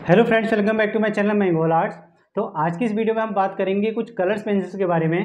Hello friends, welcome back to my channel मैंगोल arts. तो आज की इस वीडियो में हम बात करेंगे कुछ कलर्स पेंसिल्स के बारे में,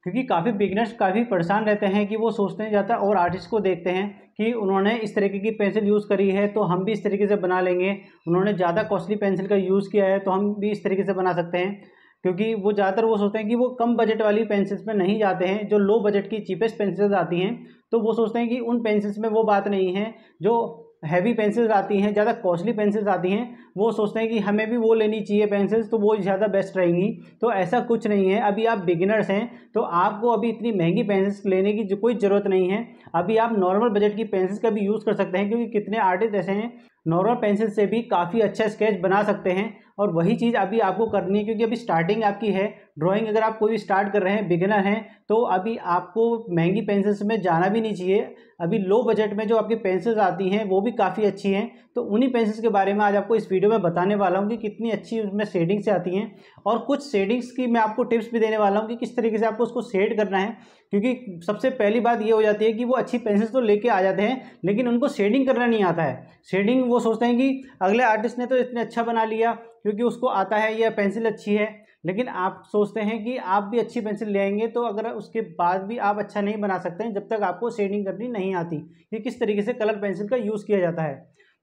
क्योंकि काफ़ी बिगनर्स काफ़ी परेशान रहते हैं कि वो सोचते हैं ज़्यादा और आर्टिस्ट को देखते हैं कि उन्होंने इस तरीके की पेंसिल यूज़ करी है तो हम भी इस तरीके से बना लेंगे, उन्होंने ज़्यादा कॉस्टली पेंसिल का यूज़ किया है तो हम भी इस तरीके से बना सकते हैं। क्योंकि वो ज़्यादातर वो सोचते हैं कि वो कम बजट वाली पेंसिल्स में नहीं जाते हैं, जो लो बजट की चीपेस्ट पेंसिल्स आती हैं तो वो सोचते हैं कि उन पेंसिल्स में वो बात नहीं है। जो हैवी पेंसिल्स आती हैं, ज़्यादा कॉस्टली पेंसिल्स आती हैं, वो सोचते हैं कि हमें भी वो लेनी चाहिए पेंसिल्स, तो वो ज़्यादा बेस्ट रहेंगी। तो ऐसा कुछ नहीं है। अभी आप बिगिनर्स हैं तो आपको अभी इतनी महंगी पेंसिल्स लेने की जो कोई ज़रूरत नहीं है। अभी आप नॉर्मल बजट की पेंसिल्स का भी यूज़ कर सकते हैं, क्योंकि कितने आर्टिस्ट ऐसे हैं नॉर्मल पेंसिल से भी काफ़ी अच्छा स्केच बना सकते हैं। और वही चीज़ अभी आपको करनी है, क्योंकि अभी स्टार्टिंग आपकी है ड्राइंग। अगर आप कोई भी स्टार्ट कर रहे हैं, बिगिनर हैं, तो अभी आपको महंगी पेंसिल्स में जाना भी नहीं चाहिए। अभी लो बजट में जो आपकी पेंसिल्स आती हैं वो भी काफ़ी अच्छी हैं। तो उन्हीं पेंसिल्स के बारे में आज आपको इस वीडियो में बताने वाला हूँ कि कितनी अच्छी उसमें शेडिंग्स आती हैं, और कुछ शेडिंग्स की मैं आपको टिप्स भी देने वाला हूँ कि किस तरीके से आपको उसको शेड करना है। क्योंकि सबसे पहली बात ये हो जाती है कि वो अच्छी पेंसिल्स तो लेके आ जाते हैं, लेकिन उनको शेडिंग करना नहीं आता है। शेडिंग वो सोचते हैं कि अगले आर्टिस्ट ने तो इतने अच्छा बना लिया क्योंकि उसको आता है, यह पेंसिल अच्छी है। लेकिन आप सोचते हैं कि आप भी अच्छी पेंसिल ले आएंगे, तो अगर उसके बाद भी आप अच्छा नहीं बना सकते हैं जब तक आपको शेडिंग करनी नहीं आती कि किस तरीके से कलर पेंसिल का यूज़ किया जाता है।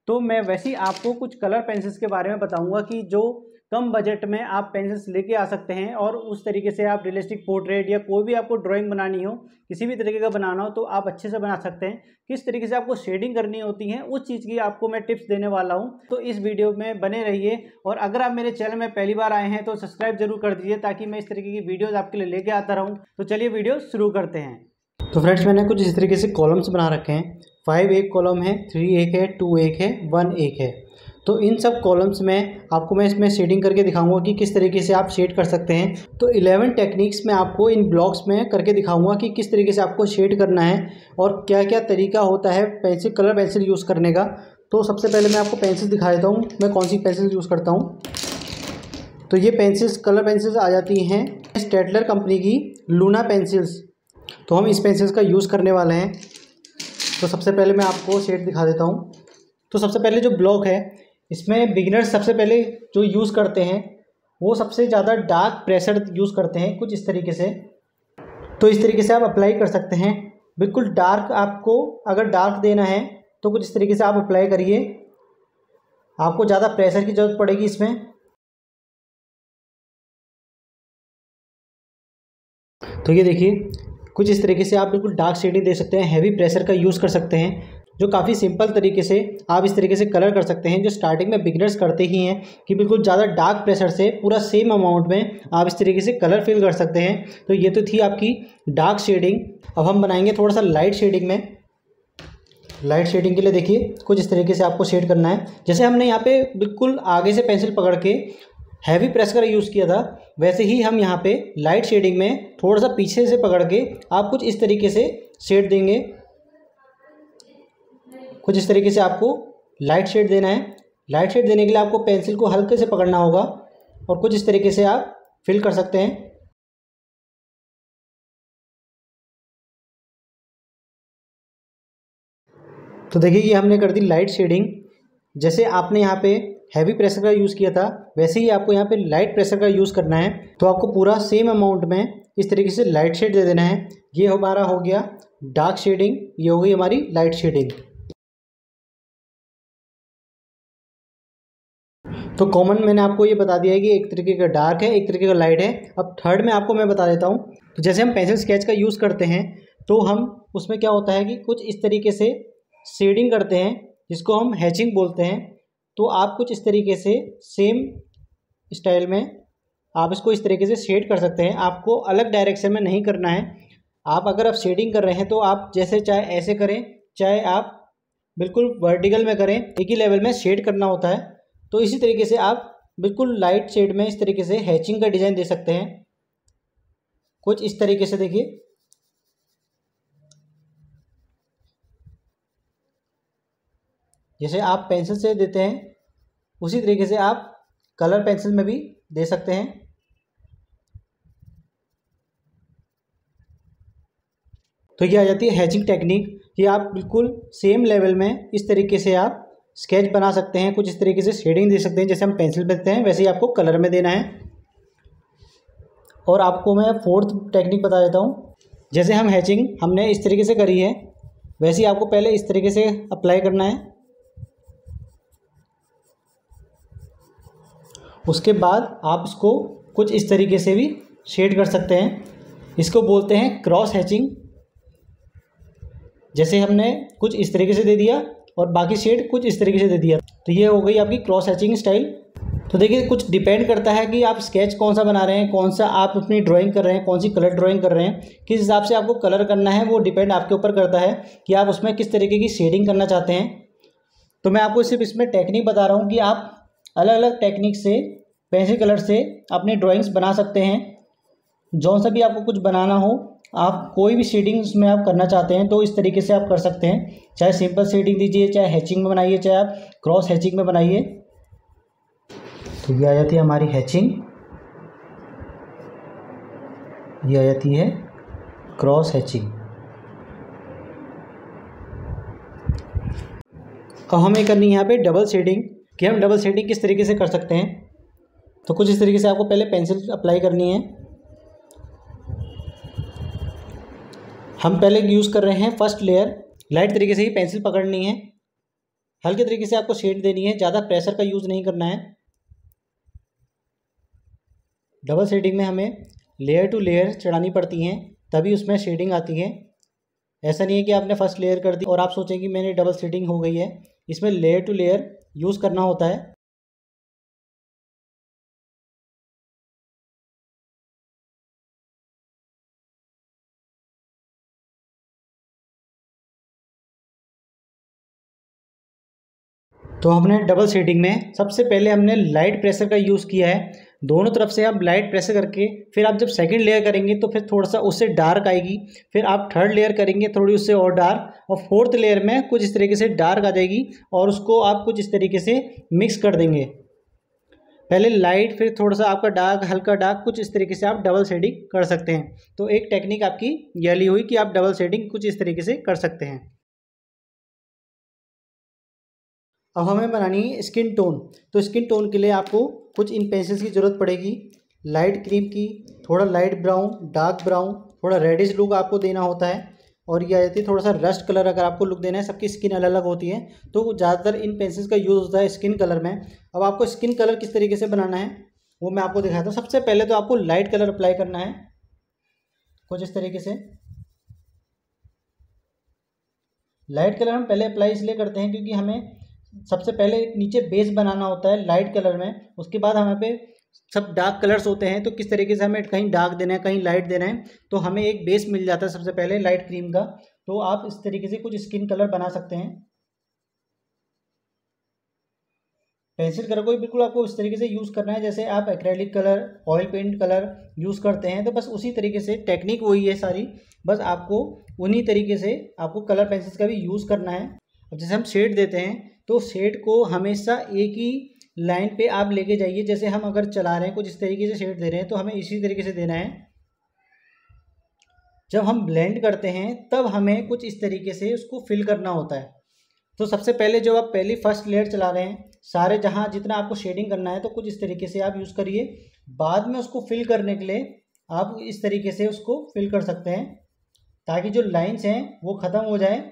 तो मैं वैसे ही आपको कुछ कलर पेंसिल्स के बारे में बताऊंगा कि जो कम बजट में आप पेंसिल्स लेके आ सकते हैं, और उस तरीके से आप रियलिस्टिक पोर्ट्रेट या कोई भी आपको ड्राइंग बनानी हो, किसी भी तरीके का बनाना हो, तो आप अच्छे से बना सकते हैं। किस तरीके से आपको शेडिंग करनी होती है उस चीज़ की आपको मैं टिप्स देने वाला हूँ। तो इस वीडियो में बने रहिए, और अगर आप मेरे चैनल में पहली बार आए हैं तो सब्सक्राइब जरूर कर दीजिए, ताकि मैं इस तरीके की वीडियोज़ आपके लिए लेके आता रहूँ। तो चलिए वीडियो शुरू करते हैं। तो फ्रेंड्स, मैंने कुछ इस तरीके से कॉलम्स बना रखे हैं। 5 एक कॉलम है, 3 एक है, 2 एक है, 1 एक है। तो इन सब कॉलम्स में आपको मैं इसमें शेडिंग करके दिखाऊंगा कि किस तरीके से आप शेड कर सकते हैं। तो 11 टेक्निक्स में आपको इन ब्लॉक्स में करके दिखाऊंगा कि किस तरीके से आपको शेड करना है और क्या क्या तरीका होता है पेंसिल कलर पेंसिल यूज़ करने का। तो सबसे पहले मैं आपको पेंसिल दिखा देता हूँ, मैं कौन सी पेंसिल यूज़ करता हूँ। तो ये पेंसिल्स कलर पेंसिल्स आ जाती हैं स्टेडलर कंपनी की लूना पेंसिल्स। तो हम इस पेंसिल्स का यूज़ करने वाले हैं। तो सबसे पहले मैं आपको शेड दिखा देता हूँ। तो सबसे पहले जो ब्लॉक है, इसमें बिगिनर्स सबसे पहले जो यूज़ करते हैं वो सबसे ज़्यादा डार्क प्रेशर यूज़ करते हैं, कुछ इस तरीके से। तो इस तरीके से आप अप्लाई कर सकते हैं। बिल्कुल डार्क, आपको अगर डार्क देना है तो कुछ इस तरीके से आप अप्लाई करिए। आपको ज़्यादा प्रेशर की ज़रूरत पड़ेगी इसमें। तो ये देखिए, कुछ इस तरीके से आप बिल्कुल डार्क शेडिंग दे सकते हैं, हैवी प्रेशर का यूज़ कर सकते हैं, जो काफ़ी सिंपल तरीके से आप इस तरीके से कलर कर सकते हैं, जो स्टार्टिंग में बिगिनर्स करते ही हैं कि बिल्कुल ज़्यादा डार्क प्रेशर से पूरा सेम अमाउंट में आप इस तरीके से कलर फिल कर सकते हैं। तो ये तो थी आपकी डार्क शेडिंग। अब हम बनाएंगे थोड़ा सा लाइट शेडिंग में। लाइट शेडिंग के लिए देखिए, कुछ इस तरीके से आपको शेड करना है। जैसे हमने यहाँ पे बिल्कुल आगे से पेंसिल पकड़ के हैवी प्रेशर का यूज़ किया था, वैसे ही हम यहाँ पे लाइट शेडिंग में थोड़ा सा पीछे से पकड़ के आप कुछ इस तरीके से शेड देंगे। कुछ इस तरीके से आपको लाइट शेड देना है। लाइट शेड देने के लिए आपको पेंसिल को हल्के से पकड़ना होगा, और कुछ इस तरीके से आप फिल कर सकते हैं। तो देखिए, ये हमने कर दी लाइट शेडिंग। जैसे आपने यहाँ पे हैवी प्रेशर का यूज़ किया था, वैसे ही आपको यहाँ पे लाइट प्रेशर का यूज़ करना है। तो आपको पूरा सेम अमाउंट में इस तरीके से लाइट शेड दे देना है। ये हमारा हो गया डार्क शेडिंग, ये हो गई हमारी लाइट शेडिंग। तो कॉमन मैंने आपको ये बता दिया है कि एक तरीके का डार्क है, एक तरीके का लाइट है। अब थर्ड में आपको मैं बता देता हूँ। तो जैसे हम पेंसिल स्केच का यूज़ करते हैं, तो हम उसमें क्या होता है कि कुछ इस तरीके से शेडिंग करते हैं, जिसको हम हैचिंग बोलते हैं। तो आप कुछ इस तरीके से सेम स्टाइल में आप इसको इस तरीके से शेड कर सकते हैं। आपको अलग डायरेक्शन में नहीं करना है। आप अगर आप शेडिंग कर रहे हैं तो आप जैसे चाहे ऐसे करें, चाहे आप बिल्कुल वर्टिकल में करें, एक ही लेवल में शेड करना होता है। तो इसी तरीके से आप बिल्कुल लाइट शेड में इस तरीके से हैचिंग का डिज़ाइन दे सकते हैं, कुछ इस तरीके से। देखिए, जैसे आप पेंसिल से देते हैं उसी तरीके से आप कलर पेंसिल में भी दे सकते हैं। तो ये आ जाती है हैचिंग टेक्निक। ये आप बिल्कुल सेम लेवल में इस तरीके से आप स्केच बना सकते हैं, कुछ इस तरीके से शेडिंग दे सकते हैं, जैसे हम पेंसिल पे देते हैं वैसे ही आपको कलर में देना है। और आपको मैं फोर्थ टेक्निक बता देता हूँ। जैसे हम हैचिंग हमने इस तरीके से करी है, वैसे ही आपको पहले इस तरीके से अप्लाई करना है। उसके बाद आप इसको कुछ इस तरीके से भी शेड कर सकते हैं, इसको बोलते हैं क्रॉस हैचिंग। जैसे हमने कुछ इस तरीके से दे दिया और बाकी शेड कुछ इस तरीके से दे दिया, तो ये हो गई आपकी क्रॉस हैचिंग स्टाइल। तो देखिए कुछ डिपेंड करता है कि आप स्केच कौन सा बना रहे हैं, कौन सा आप अपनी ड्राइंग कर रहे हैं, कौन सी कलर ड्राइंग कर रहे हैं, किस हिसाब से आपको कलर करना है, वो डिपेंड आपके ऊपर करता है कि आप उसमें किस तरीके की शेडिंग करना चाहते हैं। तो मैं आपको सिर्फ इसमें टेक्निक बता रहा हूँ कि आप अलग अलग टेक्निक से पेंसिल कलर से अपने ड्राइंग्स बना सकते हैं। जौन सा भी आपको कुछ बनाना हो, आप कोई भी शेडिंग उसमें आप करना चाहते हैं तो इस तरीके से आप कर सकते हैं। चाहे सिंपल शेडिंग दीजिए, चाहे हैचिंग में बनाइए, चाहे आप क्रॉस हैचिंग में बनाइए। तो ये आ जाती है हमारी हैचिंग, ये आ जाती है क्रॉस हैचिंग। अब हमें करनी है यहाँ पे डबल शेडिंग, कि हम डबल शेडिंग किस तरीके से कर सकते हैं। तो कुछ इस तरीके से आपको पहले पेंसिल अप्लाई करनी है। हम पहले यूज़ कर रहे हैं फर्स्ट लेयर। लाइट तरीके से ही पेंसिल पकड़नी है, हल्के तरीके से आपको शेड देनी है, ज़्यादा प्रेशर का यूज़ नहीं करना है। डबल शेडिंग में हमें लेयर टू लेयर चढ़ानी पड़ती हैं, तभी उसमें शेडिंग आती है। ऐसा नहीं है कि आपने फर्स्ट लेयर कर दी और आप सोचें कि मैंने डबल शेडिंग हो गई है। इसमें लेयर टू लेयर यूज़ करना होता है। तो हमने डबल शेडिंग में सबसे पहले हमने लाइट प्रेशर का यूज़ किया है। दोनों तरफ से आप लाइट प्रेशर करके फिर आप जब सेकंड लेयर करेंगे तो फिर थोड़ा सा उससे डार्क आएगी, फिर आप थर्ड लेयर करेंगे थोड़ी उससे और डार्क, और फोर्थ लेयर में कुछ इस तरीके से डार्क आ जाएगी और उसको आप कुछ इस तरीके से मिक्स कर देंगे। पहले लाइट फिर थोड़ा सा आपका डार्क, हल्का डार्क, कुछ इस तरीके से आप डबल शेडिंग कर सकते हैं। तो एक टेक्निक आपकी यही हुई कि आप डबल शेडिंग कुछ इस तरीके से कर सकते हैं। अब हमें बनानी है स्किन टोन। तो स्किन टोन के लिए आपको कुछ इन पेंसिल्स की ज़रूरत पड़ेगी, लाइट क्रीम की, थोड़ा लाइट ब्राउन, डार्क ब्राउन, थोड़ा रेडिश लुक आपको देना होता है। और ये आ जाती है थोड़ा सा रस्ट कलर। अगर आपको लुक देना है, सबकी स्किन अलग अलग होती है, तो ज़्यादातर इन पेंसिल्स का यूज़ होता है स्किन कलर में। अब आपको स्किन कलर किस तरीके से बनाना है वो मैं आपको दिखाता हूँ। सबसे पहले तो आपको लाइट कलर अप्लाई करना है कुछ इस तरीके से। लाइट कलर हम पहले अप्लाई इसलिए करते हैं क्योंकि हमें सबसे पहले नीचे बेस बनाना होता है लाइट कलर में। उसके बाद हमें पे सब डार्क कलर्स होते हैं, तो किस तरीके से हमें कहीं डार्क देना है, कहीं लाइट देना है, तो हमें एक बेस मिल जाता है सबसे पहले लाइट क्रीम का। तो आप इस तरीके से कुछ स्किन कलर बना सकते हैं। पेंसिल कलर को भी बिल्कुल आपको इस तरीके से यूज़ करना है जैसे आप acrylic colour, oil paint colour use करते हैं। तो बस उसी तरीके से टेक्निक वही है सारी, बस आपको उन्हीं तरीके से आपको कलर पेंसिल्स का भी यूज़ करना है। अब जैसे हम शेड देते हैं तो शेड को हमेशा एक ही लाइन पे आप लेके जाइए। जैसे हम अगर चला रहे हैं कुछ इस तरीके से शेड दे रहे हैं तो हमें इसी तरीके से देना है। जब हम ब्लेंड करते हैं तब हमें कुछ इस तरीके से उसको फिल करना होता है। तो सबसे पहले जो आप पहली फर्स्ट लेयर चला रहे हैं, सारे जहाँ जितना आपको शेडिंग करना है तो कुछ इस तरीके से आप यूज़ करिए। बाद में उसको फिल करने के लिए आप इस तरीके से उसको फिल कर सकते हैं, ताकि जो लाइंस हैं वो ख़त्म हो जाए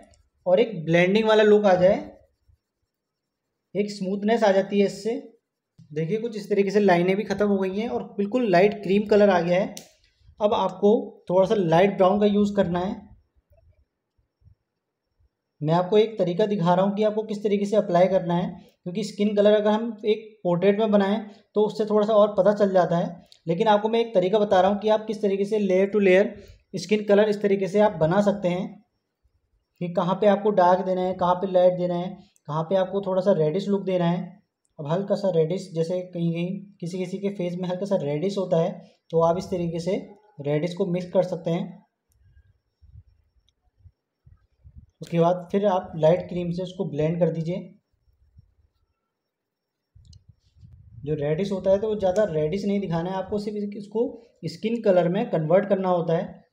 और एक ब्लेंडिंग वाला लुक आ जाए, एक स्मूथनेस आ जाती है इससे। देखिए कुछ इस तरीके से लाइनें भी ख़त्म हो गई हैं और बिल्कुल लाइट क्रीम कलर आ गया है। अब आपको थोड़ा सा लाइट ब्राउन का यूज़ करना है। मैं आपको एक तरीका दिखा रहा हूँ कि आपको किस तरीके से अप्लाई करना है, क्योंकि स्किन कलर अगर हम एक पोर्ट्रेट में बनाएं तो उससे थोड़ा सा और पता चल जाता है। लेकिन आपको मैं एक तरीका बता रहा हूँ कि आप किस तरीके से layer to layer skin colour इस तरीके से आप बना सकते हैं कि कहाँ पे आपको डार्क देना है, कहाँ पे लाइट देना है, कहाँ पे आपको थोड़ा सा रेडिश लुक देना है। अब हल्का सा रेडिश, जैसे कहीं कहीं किसी किसी के फेस में हल्का सा रेडिश होता है, तो आप इस तरीके से रेडिश को मिक्स कर सकते हैं। उसके बाद फिर आप लाइट क्रीम से उसको ब्लेंड कर दीजिए। जो रेडिश होता है तो ज़्यादा रेडिश नहीं दिखाना है आपको, सिर्फ इसको स्किन कलर में कन्वर्ट करना होता है।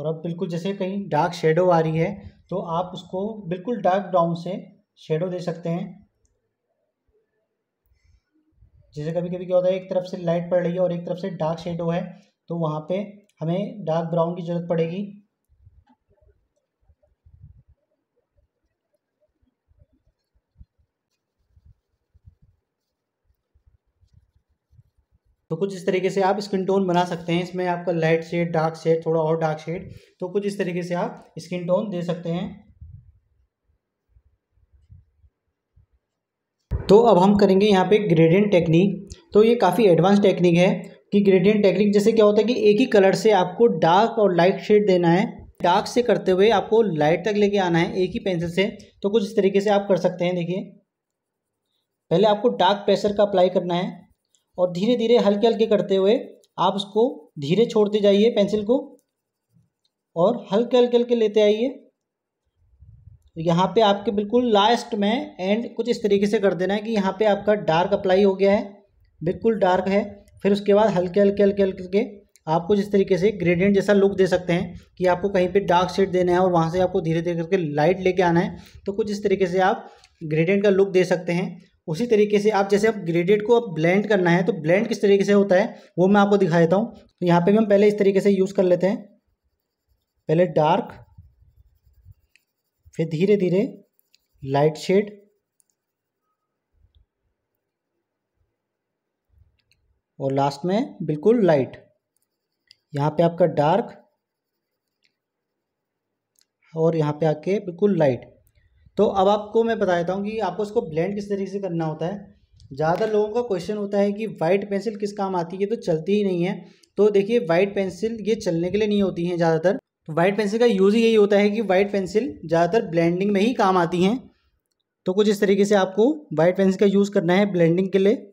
और अब बिल्कुल जैसे कहीं डार्क शेडो आ रही है तो आप उसको बिल्कुल डार्क ब्राउन से शेडो दे सकते हैं। जैसे कभी कभी क्या होता है, एक तरफ से लाइट पड़ रही है और एक तरफ से डार्क शेडो है, तो वहाँ पे हमें डार्क ब्राउन की ज़रूरत पड़ेगी। तो कुछ इस तरीके से आप स्किन टोन बना सकते हैं। इसमें आपका लाइट शेड, डार्क शेड, थोड़ा और डार्क शेड, तो कुछ इस तरीके से आप स्किन टोन दे सकते हैं। तो अब हम करेंगे यहाँ पे ग्रेडियंट टेक्निक। तो ये काफ़ी एडवांस टेक्निक है कि ग्रेडियंट टेक्निक जैसे क्या होता है कि एक ही कलर से आपको डार्क और लाइट शेड देना है। डार्क से करते हुए आपको लाइट तक लेके आना है एक ही पेंसिल से। तो कुछ इस तरीके से आप कर सकते हैं। देखिए, पहले आपको डार्क प्रेशर का अप्लाई करना है और धीरे धीरे हल्के हल्के करते हुए आप उसको धीरे छोड़ते जाइए पेंसिल को और हल्के हल्के हल्के लेते आइए। यहाँ पे आपके बिल्कुल लास्ट में एंड कुछ इस तरीके से कर देना है कि यहाँ पे आपका डार्क अप्लाई हो गया है, बिल्कुल डार्क है। फिर उसके बाद हल्के हल्के हल्के हल्के के आप कुछ इस तरीके से ग्रेडियंट जैसा लुक दे सकते हैं कि आपको कहीं पे डार्क शेड देना है और वहाँ से आपको धीरे धीरे करके लाइट लेके आना है। तो कुछ इस तरीके से आप ग्रेडियंट का लुक दे सकते हैं। उसी तरीके से आप जैसे आप ग्रेडियंट को अब ब्लेंड करना है तो ब्लेंड किस तरीके से होता है वो मैं आपको दिखा देता हूँ। तो यहाँ पे भी हम पहले इस तरीके से यूज़ कर लेते हैं, पहले डार्क, फिर धीरे धीरे लाइट शेड और लास्ट में बिल्कुल लाइट। यहाँ पे आपका डार्क और यहाँ पे आके बिल्कुल लाइट। तो अब आपको मैं बता देता हूँ कि आपको इसको ब्लेंड किस तरीके से करना होता है। ज़्यादातर लोगों का क्वेश्चन होता है कि वाइट पेंसिल किस काम आती है, तो चलती ही नहीं है। तो देखिए, वाइट पेंसिल ये चलने के लिए नहीं होती हैं ज़्यादातर। तो वाइट पेंसिल का यूज़ ही यही होता है कि वाइट पेंसिल ज़्यादातर ब्लेंडिंग में ही काम आती हैं। तो कुछ इस तरीके से आपको वाइट पेंसिल का यूज़ करना है ब्लेंडिंग के लिए।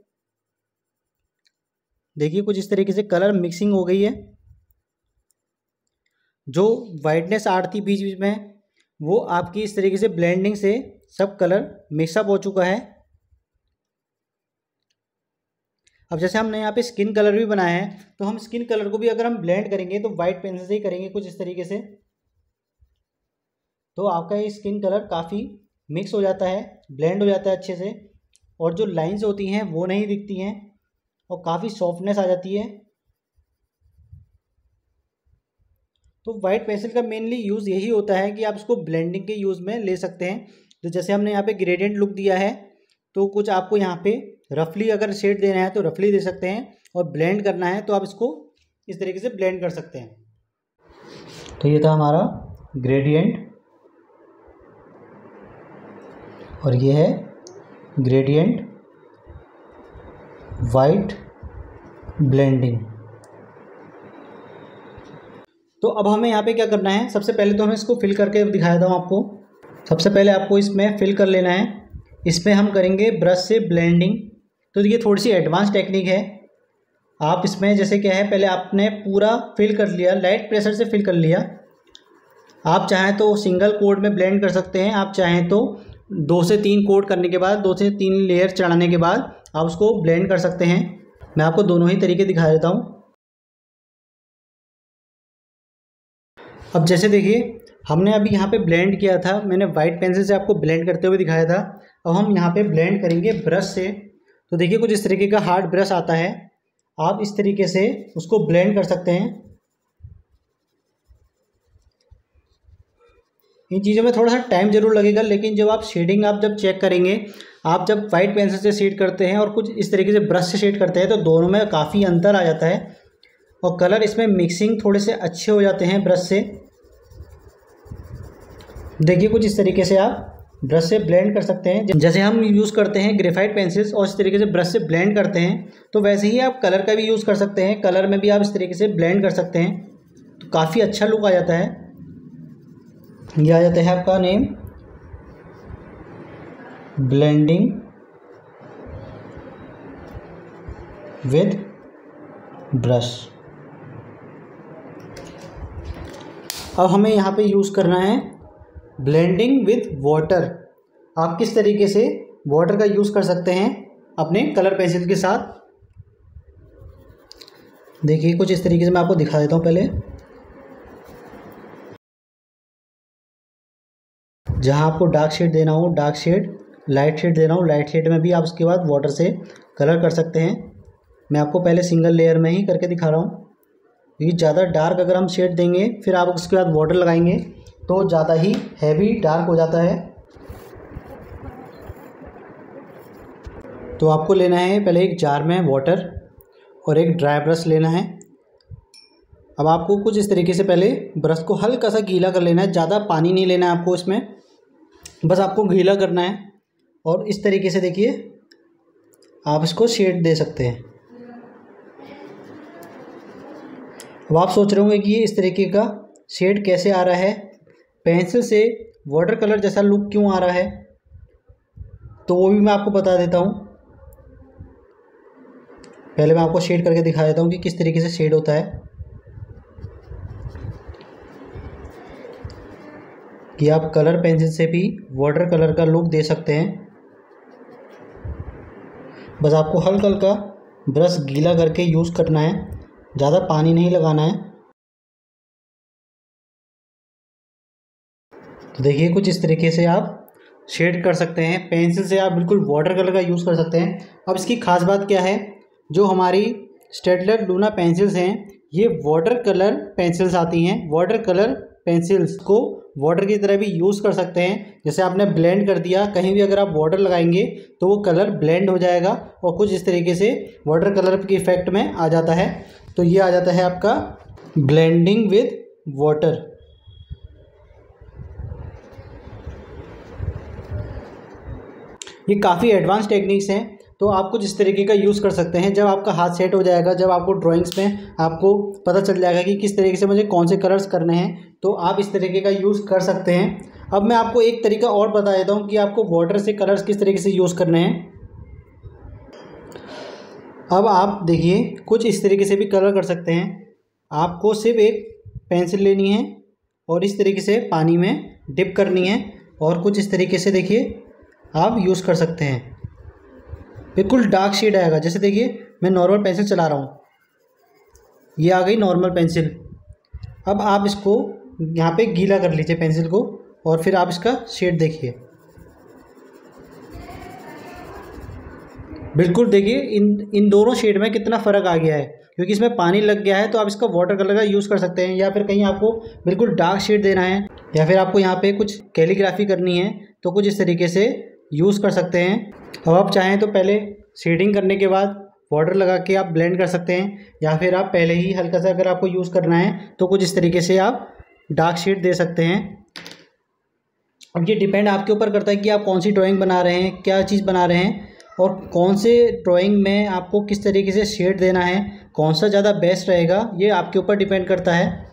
देखिए, कुछ इस तरीके से कलर मिक्सिंग हो गई है। जो वाइटनेस आ रही थी बीच बीच में वो आपकी इस तरीके से ब्लेंडिंग से सब कलर मिक्सअप हो चुका है। अब जैसे हमने यहाँ पे स्किन कलर भी बनाया है तो हम स्किन कलर को भी अगर हम ब्लेंड करेंगे तो वाइट पेंसिल से ही करेंगे कुछ इस तरीके से। तो आपका ये स्किन कलर काफ़ी मिक्स हो जाता है, ब्लेंड हो जाता है अच्छे से, और जो लाइंस होती हैं वो नहीं दिखती हैं और काफ़ी सॉफ्टनेस आ जाती है। तो वाइट पेंसिल का मेनली यूज़ यही होता है कि आप इसको ब्लेंडिंग के यूज़ में ले सकते हैं। तो जैसे हमने यहाँ पे ग्रेडियंट लुक दिया है तो कुछ आपको यहाँ पे रफली अगर शेड देना है तो रफली दे सकते हैं, और ब्लेंड करना है तो आप इसको इस तरीके से ब्लेंड कर सकते हैं। तो ये था हमारा ग्रेडियंट और ये है ग्रेडियंट वाइट ब्लेंडिंग। तो अब हमें यहाँ पे क्या करना है, सबसे पहले तो हमें इसको फिल करके दिखा देता हूँ आपको। सबसे पहले आपको इसमें फिल कर लेना है। इसमें हम करेंगे ब्रश से ब्लेंडिंग। तो ये थोड़ी सी एडवांस टेक्निक है। आप इसमें जैसे क्या है, पहले आपने पूरा फिल कर लिया, लाइट प्रेशर से फिल कर लिया। आप चाहें तो सिंगल कोट में ब्लेंड कर सकते हैं, आप चाहें तो 2 से 3 कोट करने के बाद, 2 से 3 लेयर चढ़ाने के बाद आप उसको ब्लेंड कर सकते हैं। मैं आपको दोनों ही तरीके दिखा देता हूँ। अब जैसे देखिए, हमने अभी यहाँ पे ब्लेंड किया था, मैंने वाइट पेंसिल से आपको ब्लेंड करते हुए दिखाया था। अब हम यहाँ पे ब्लेंड करेंगे ब्रश से। तो देखिए, कुछ इस तरीके का हार्ड ब्रश आता है, आप इस तरीके से उसको ब्लेंड कर सकते हैं। इन चीज़ों में थोड़ा सा टाइम ज़रूर लगेगा, लेकिन जब आप शेडिंग आप जब चेक करेंगे, आप जब वाइट पेंसिल से शेड करते हैं और कुछ इस तरीके से ब्रश से शेड करते हैं तो दोनों में काफ़ी अंतर आ जाता है और कलर इसमें मिक्सिंग थोड़े से अच्छे हो जाते हैं ब्रश से। देखिए, कुछ इस तरीके से आप ब्रश से ब्लेंड कर सकते हैं। जैसे हम यूज़ करते हैं ग्रेफाइट पेंसिल्स और इस तरीके से ब्रश से ब्लेंड करते हैं, तो वैसे ही आप कलर का भी यूज़ कर सकते हैं। कलर में भी आप इस तरीके से ब्लेंड कर सकते हैं, तो काफ़ी अच्छा लुक आ जाता है। ये आ जाता है आपका नेम, ब्लेंडिंग विद ब्रश। अब हमें यहाँ पे यूज़ करना है ब्लेंडिंग विद वाटर। आप किस तरीके से वाटर का यूज़ कर सकते हैं अपने कलर पेंसिल के साथ, देखिए कुछ इस तरीके से मैं आपको दिखा देता हूँ। पहले जहाँ आपको डार्क शेड देना हो डार्क शेड, लाइट शेड देना हो लाइट शेड में भी आप उसके बाद वाटर से कलर कर सकते हैं। मैं आपको पहले सिंगल लेयर में ही करके दिखा रहा हूँ, क्योंकि ज़्यादा डार्क अगर हम शेड देंगे फिर आप उसके बाद वाटर लगाएंगे तो ज़्यादा ही हैवी डार्क हो जाता है। तो आपको लेना है पहले एक जार में वाटर और एक ड्राई ब्रश लेना है। अब आपको कुछ इस तरीके से पहले ब्रश को हल्का सा गीला कर लेना है, ज़्यादा पानी नहीं लेना है आपको इसमें, बस आपको गीला करना है। और इस तरीके से देखिए आप इसको शेड दे सकते हैं। अब आप सोच रहे होंगे कि ये इस तरीके का शेड कैसे आ रहा है, पेंसिल से वाटर कलर जैसा लुक क्यों आ रहा है, तो वो भी मैं आपको बता देता हूँ। पहले मैं आपको शेड करके दिखा देता हूँ कि किस तरीके से शेड होता है, कि आप कलर पेंसिल से भी वाटर कलर का लुक दे सकते हैं। बस आपको हल्का हल्का ब्रश गीला करके यूज़ करना है, ज़्यादा पानी नहीं लगाना है। तो देखिए कुछ इस तरीके से आप शेड कर सकते हैं, पेंसिल से आप बिल्कुल वाटर कलर का यूज़ कर सकते हैं। अब इसकी खास बात क्या है, जो हमारी स्टेडलर लूना पेंसिल्स हैं ये वाटर कलर पेंसिल्स आती हैं। वाटर कलर पेंसिल्स को वाटर की तरह भी यूज़ कर सकते हैं। जैसे आपने ब्लेंड कर दिया, कहीं भी अगर आप वाटर लगाएंगे तो वो कलर ब्लेंड हो जाएगा और कुछ इस तरीके से वाटर कलर के इफेक्ट में आ जाता है। तो ये आ जाता है आपका ब्लेंडिंग विद वाटर। ये काफ़ी एडवांस टेक्निक्स हैं, तो आप कुछ इस तरीके का यूज़ कर सकते हैं। जब आपका हाथ सेट हो जाएगा, जब आपको ड्राइंग्स में आपको पता चल जाएगा कि किस तरीके से मुझे कौन से कलर्स करने हैं, तो आप इस तरीके का यूज़ कर सकते हैं। अब मैं आपको एक तरीका और बता देता हूँ कि आपको वाटर से कलर्स किस तरीके से यूज़ करने हैं। अब आप देखिए कुछ इस तरीके से भी कलर कर सकते हैं। आपको सिर्फ एक पेंसिल लेनी है और इस तरीके से पानी में डिप करनी है और कुछ इस तरीके से देखिए आप यूज़ कर सकते हैं। बिल्कुल डार्क शेड आएगा। जैसे देखिए मैं नॉर्मल पेंसिल चला रहा हूँ, ये आ गई नॉर्मल पेंसिल। अब आप इसको यहाँ पे गीला कर लीजिए पेंसिल को और फिर आप इसका शेड देखिए। बिल्कुल देखिए इन दोनों शेड में कितना फ़र्क आ गया है, क्योंकि इसमें पानी लग गया है। तो आप इसका वाटर कलर का यूज़ कर सकते हैं, या फिर कहीं आपको बिल्कुल डार्क शेड देना है या फिर आपको यहाँ पे कुछ कैलीग्राफी करनी है तो कुछ इस तरीके से यूज़ कर सकते हैं। अब आप चाहें तो पहले शेडिंग करने के बाद वाटर लगा के आप ब्लेंड कर सकते हैं, या फिर आप पहले ही हल्का सा अगर आपको यूज़ करना है तो कुछ इस तरीके से आप डार्क शेड दे सकते हैं। अब ये डिपेंड आपके ऊपर करता है कि आप कौन सी ड्राइंग बना रहे हैं, क्या चीज़ बना रहे हैं और कौन से ड्राइंग में आपको किस तरीके से शेड देना है, कौन सा ज़्यादा बेस्ट रहेगा, ये आपके ऊपर डिपेंड करता है।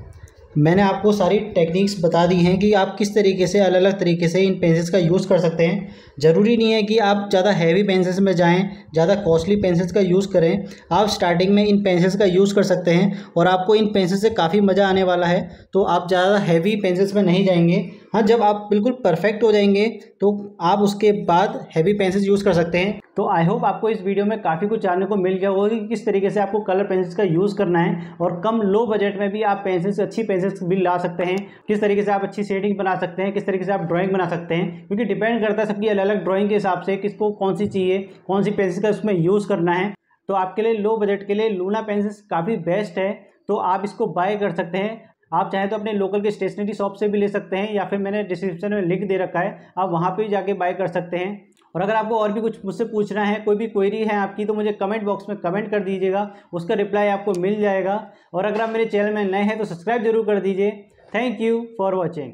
मैंने आपको सारी टेक्निक्स बता दी हैं कि आप किस तरीके से अलग अलग तरीके से इन पेंसिल्स का यूज़ कर सकते हैं। ज़रूरी नहीं है कि आप ज़्यादा हैवी पेंसिल्स में जाएं, ज़्यादा कॉस्टली पेंसिल्स का यूज़ करें। आप स्टार्टिंग में इन पेंसिल्स का यूज़ कर सकते हैं और आपको इन पेंसिल से काफ़ी मज़ा आने वाला है। तो आप ज़्यादा हैवी पेंसिल्स में नहीं जाएंगे। हाँ, जब आप बिल्कुल परफेक्ट हो जाएंगे तो आप उसके बाद हैवी पेंसिल्स यूज़ कर सकते हैं। तो आई होप आपको इस वीडियो में काफ़ी कुछ जानने को मिल गया होगा कि किस तरीके से आपको कलर पेंसिल्स का यूज़ करना है और कम लो बजट में भी आप पेंसिल्स अच्छी पेंसिल्स भी ला सकते हैं। किस तरीके से आप अच्छी शेडिंग बना सकते हैं, किस तरीके से आप ड्राइंग बना सकते हैं, क्योंकि डिपेंड करता है सबकी अलग अलग ड्राइंग के हिसाब से किसको कौन सी चाहिए, कौन सी पेंसिल का उसमें यूज़ करना है। तो आपके लिए लो बजट के लिए लूना पेंसिल्स काफ़ी बेस्ट है, तो आप इसको बाय कर सकते हैं। आप चाहें तो अपने लोकल के स्टेशनरी शॉप से भी ले सकते हैं, या फिर मैंने डिस्क्रिप्शन में लिंक दे रखा है, आप वहाँ पे जाके बाय कर सकते हैं। और अगर आपको और भी कुछ मुझसे पूछना है, कोई भी क्वेरी है आपकी, तो मुझे कमेंट बॉक्स में कमेंट कर दीजिएगा, उसका रिप्लाई आपको मिल जाएगा। और अगर आप मेरे चैनल में नए हैं तो सब्सक्राइब जरूर कर दीजिए। Thank you for watching.